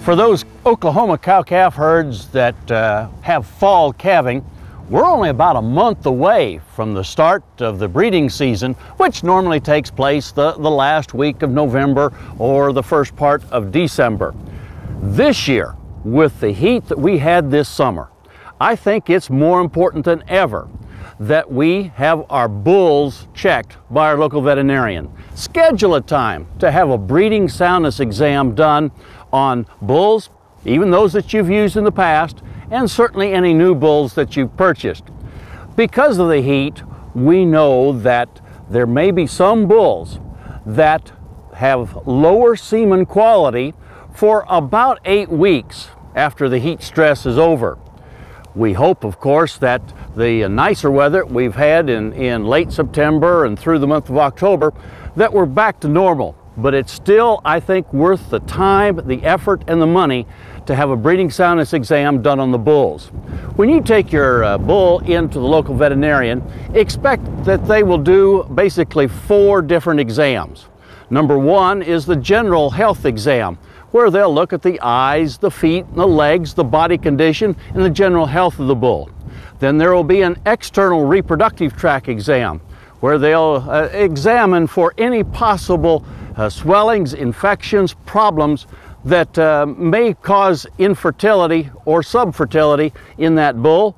For those Oklahoma cow-calf herds that have fall calving, we're only about a month away from the start of the breeding season, which normally takes place the last week of November or the first part of December. This year, with the heat that we had this summer, I think it's more important than ever that we have our bulls checked by our local veterinarian. Schedule a time to have a breeding soundness exam done on bulls, even those that you've used in the past, and certainly any new bulls that you've purchased. Because of the heat, we know that there may be some bulls that have lower semen quality for about 8 weeks after the heat stress is over. We hope, of course, that the nicer weather we've had in late September and through the month of October, that we're back to normal. But it's still, I think, worth the time, the effort, and the money to have a breeding soundness exam done on the bulls. When you take your bull into the local veterinarian, expect that they will do basically 4 different exams. Number 1 is the general health exam, where they'll look at the eyes, the feet, the legs, the body condition, and the general health of the bull. Then there will be an external reproductive tract exam, where they'll examine for any possible swellings, infections, problems that may cause infertility or subfertility in that bull.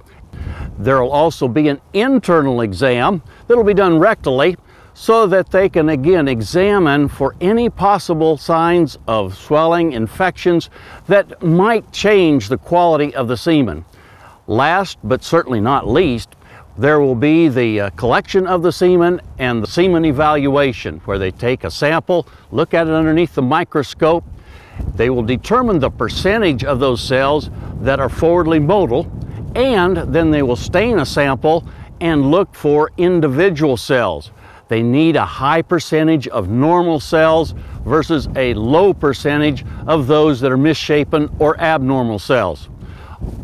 There will also be an internal exam that will be done rectally, so that they can again examine for any possible signs of swelling, infections that might change the quality of the semen. Last but certainly not least, there will be the collection of the semen and the semen evaluation, where they take a sample, look at it underneath the microscope. They will determine the percentage of those cells that are forwardly motile, and then they will stain a sample and look for individual cells. They need a high percentage of normal cells versus a low percentage of those that are misshapen or abnormal cells.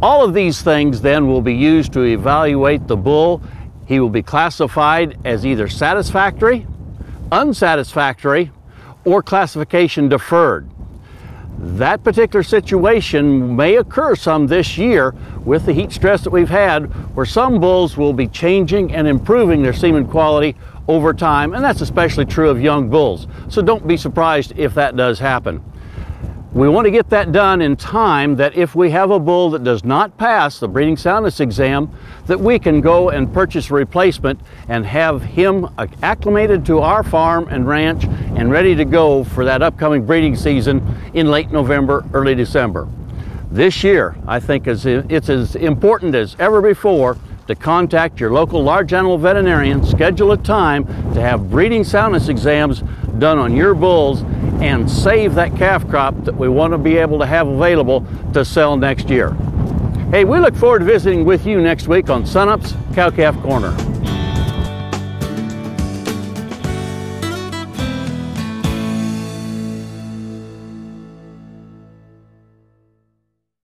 All of these things then will be used to evaluate the bull. He will be classified as either satisfactory, unsatisfactory, or classification deferred. That particular situation may occur some this year with the heat stress that we've had, where some bulls will be changing and improving their semen quality over time, and that's especially true of young bulls. So don't be surprised if that does happen. We want to get that done in time, that if we have a bull that does not pass the breeding soundness exam, that we can go and purchase a replacement and have him acclimated to our farm and ranch and ready to go for that upcoming breeding season in late November, early December. This year, I think it's as important as ever before to contact your local large animal veterinarian, schedule a time to have breeding soundness exams done on your bulls, and save that calf crop that we want to be able to have available to sell next year. Hey, we look forward to visiting with you next week on Sunup's Cow-Calf Corner.